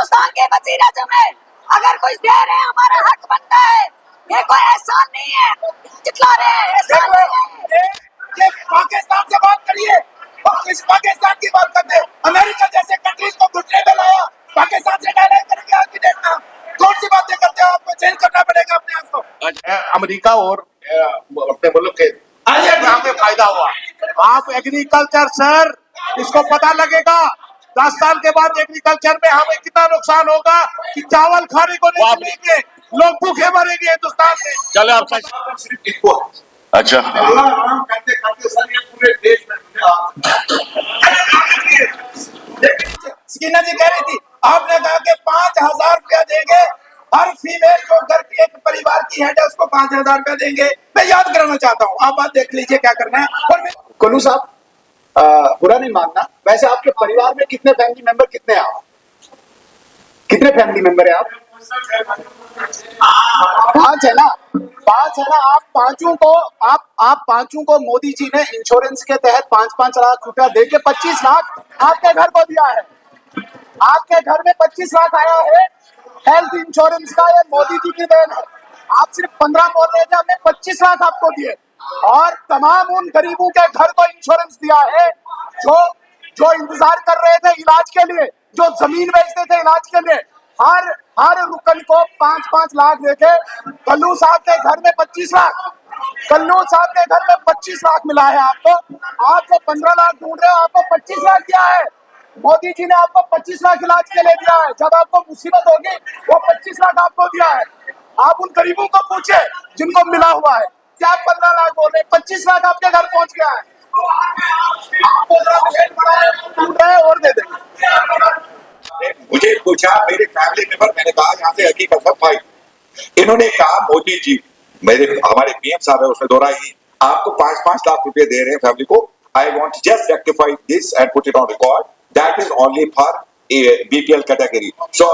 हिंदुस्तान के वजीर आजम है, अगर कुछ दे रहे हैं हमारा हक बनता है, ये कोई एहसान नहीं है, जितला रहे हैं एहसान नहीं है। ये पाकिस्तान से बात करिए और इस पाकिस्तान की बात करते हैं, अमेरिका जैसे कंट्रीज को घुटने में लाया, पाकिस्तान से डायरेक्ट करेंगे आगे देखना, कौन सी बातें करते हो, आपको चेंज करना पड़ेगा अपने आप को। अमेरिका और अपने मुल्क के हमें फायदा हुआ। आप एग्रीकल्चर सर, इसको पता लगेगा 10 साल के बाद एग्रीकल्चर में हमें कितना नुकसान होगा कि चावल खाने को नहीं मिलेंगे, लोग भूखे मरेंगे हिंदुस्तान में। चले आपका सिर्फ इनको अच्छा आराम करते करते सर ये पूरे देश में सकीना जी कह रही थी, आपने कहा कि 5,000 रुपया देंगे हर फीमेल जो घर की एक परिवार की हेड है उसको 5,000 रुपया देंगे। मैं याद कराना चाहता हूँ, आप बात देख लीजिए क्या करना है। और कोलू साहब, बुरा नहीं मानना, वैसे आपके परिवार में कितने फैमिली मेंबर, कितने आप, कितने फैमिली मेंबर है आप? 5 है ना, 5 है ना। आप पांचों को मोदी जी ने इंश्योरेंस के तहत 5-5 लाख रुपया देके 25 लाख आपके घर को दिया है। आपके घर में 25 लाख आया है हेल्थ इंश्योरेंस का, ये मोदी जी की देन है। आप सिर्फ 15 बोल रहे थे, हमने 25 लाख आपको दिए और तमाम उन गरीबों के घर को इंश्योरेंस दिया है जो इंतजार कर रहे थे इलाज के लिए, जो जमीन बेचते थे इलाज के लिए। हर रुकन को 5-5 लाख देके कल्लू साहब के घर में 25 लाख, कल्लू साहब के घर में 25 लाख मिला है आपको। आप जो 15 लाख ढूंढ रहे हो, आपको 25 लाख दिया है मोदी जी ने, आपको 25 लाख इलाज के लिए दिया है। जब आपको मुसीबत होगी वो 25 लाख आपको दिया है। आप उन गरीबों को पूछे जिनको मिला हुआ है, क्या आप 15 लाख बोल रहे हैं, 25 लाख आपके घर पहुंच गया है। आप बोल रहे हैं और दे देंगे। मुझे पूछा मेरे फैमिली मेंबर, मैंने कहा यहाँ से हकीकत सब भाई, इन्होंने कहा मोदी जी, हमारे पीएम साहब है उसने दोहराई, आपको 5-5 लाख रुपए दे रहे हैं फैमिली को। I want just rectify this and put it on record, that is only for BPL category. So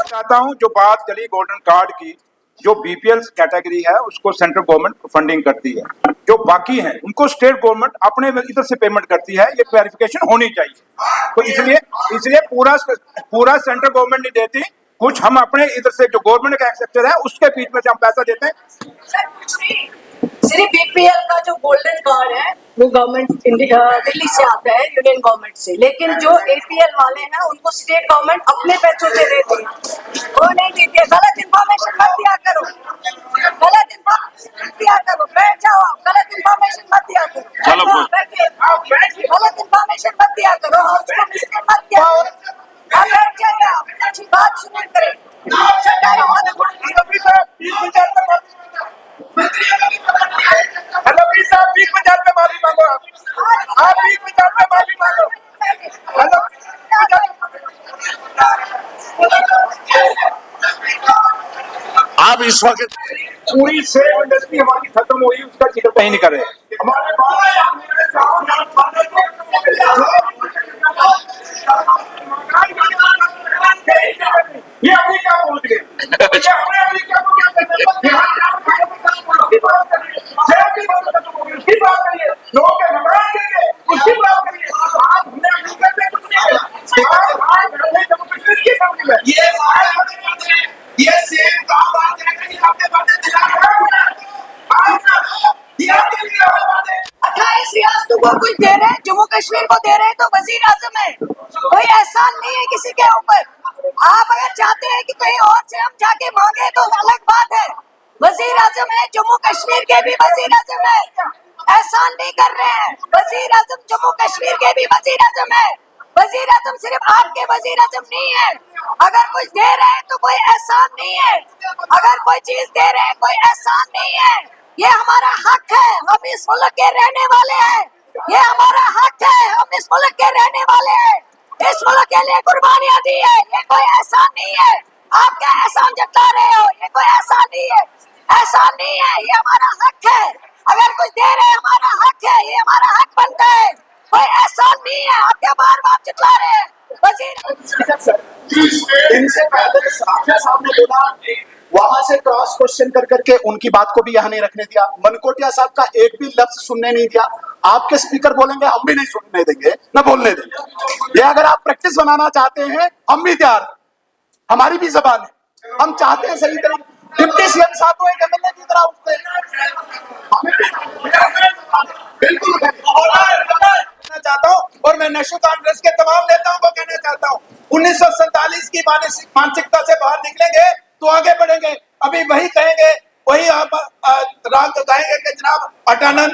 चाहता हूं, जो बात चली गोल्डन कार्ड की, जो बीपीएल कैटेगरी है उसको सेंट्रल गवर्नमेंट फंडिंग करती है, जो बाकी है उनको स्टेट गवर्नमेंट अपने इधर से पेमेंट करती है, ये क्लैरिफिकेशन होनी चाहिए। तो इसलिए पूरा सेंट्रल गवर्नमेंट नहीं देती, कुछ हम अपने इधर से जो गवर्नमेंट का सेक्टर है उसके बीच में से हम पैसा देते हैं। सिर्फ बीपीएल का जो गोल्डन कार्ड है वो गवर्नमेंट दिल्ली से आता है, यूनियन गवर्नमेंट से, लेकिन जो एपीएल वाले हैं उनको स्टेट गवर्नमेंट अपने पैसों से देती है, वो नहीं देती है। गलत इन्फॉर्मेशन मत दिया करो, गलत इन्फॉर्मेशन मत दिया करो, बैठ जाओ, गलत इन्फॉर्मेशन मत दिया करो, गलत इन्फॉर्मेशन मत दिया करो, उसको मिसलीड मत किया करो। बैठ जाइए, आप अच्छी बात सुनिए करें। हेलो प्लीज साहब, 20,000 पे माफी मांगो, आप 20,000 पे माफी मांगो। हेलो आप इस वक्त पूरी सेब इंडस्ट्री हमारी खत्म हुई, उसका जिक्र कहीं नहीं कर रहे। ये अभी क्या बोल रहे हैं? उसकी बात करिए, लोगों के मकान देंगे उसकी बात करिए। आप हमने ये सेम काम बात करेंगे, आपके बातें दिला रहे 28 रियासतों को कुछ दे रहे हैं, जम्मू कश्मीर को दे रहे हैं तो वजीर आजम है, कोई एहसान नहीं है किसी के ऊपर। आप अगर चाहते हैं कि कहीं और से हम जाके मांगे तो अलग बात है, वजीर आजम है, जम्मू कश्मीर के भी वजीर आजम है, एहसान नहीं कर रहे हैं। वजीर आजम जम्मू कश्मीर के भी वजीर आजम है, वजीर आजम सिर्फ आपके वजीर आजम नहीं है। अगर कुछ दे रहे हैं तो कोई एहसान नहीं है, अगर कोई चीज दे रहे हैं कोई एहसान नहीं है। ये हमारा हक है, हम इस मुल्क के रहने वाले हैं, ये हमारा हक है, हम इस मुल्क के रहने वाले हैं, इस मुल्क के लिए कुर्बानियां दी है, ये कोई एहसान नहीं है। आप क्या एहसान जता रहे हो, ये कोई एहसान नहीं है, एहसान नहीं है, ये हमारा हक है। अगर कुछ दे रहे हैं हमारा हक है, ये हमारा हक बनता है, कोई एहसान नहीं है। आप क्या बार बार चिल्ला रहे हैं वजीर? इनसे पहले साहब ने बोला वहां से क्रॉस क्वेश्चन कर करके उनकी बात को भी यहाँ नहीं रखने दिया। मनकोटिया साहब का एक भी लफ्ज सुनने नहीं दिया। आपके स्पीकर बोलेंगे हम भी नहीं सुनने देंगे, न बोलने देंगे। ये अगर आप प्रैक्टिस बनाना चाहते हैं हम भी तैयार हैं, हमारी भी जबान है, हम चाहते हैं सही तरीके। डिप्टी सीएम साहब को एक एमएलए की तरह उठते बिल्कुल कहना चाहता हूँ, और मैं नेशनल कांग्रेस के तमाम नेताओं को कहना चाहता हूँ, 1947 की मानसिकता से बाहर निकलेंगे तो आगे बढ़ेंगे। अभी वही कहेंगे, वही आप राग गाएंगे कि जनाब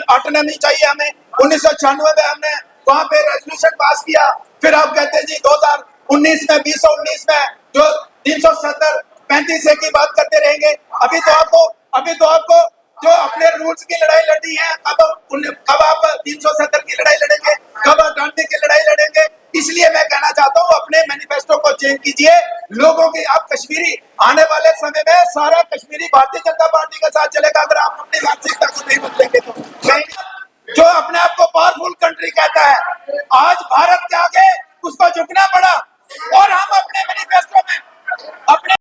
ऑटोनॉमी चाहिए हमें। 1996 में हमने वहां पे रेजोल्यूशन पास किया, फिर आप कहते हैं जी 2019 में 2019 में जो 370 35 की बात करते रहेंगे। अभी तो आपको जो अपने रूल्स की लड़ाई लड़ी है, कब आप 370 की लड़ाई लड़ेंगे, कब अटानवे की लड़ाई लड़ेंगे। इसलिए मैं कहना चाहता हूँ अपने मैनिफेस्टो को चेंज कीजिए। लोगों की आप कश्मीरी आने वाले समय में सारा कश्मीरी भारतीय जनता पार्टी के साथ चलेगा अगर आप अपनी मानसिकता को नहीं बदलेंगे तो। जो अपने आप को पावरफुल कंट्री कहता है, आज भारत के आगे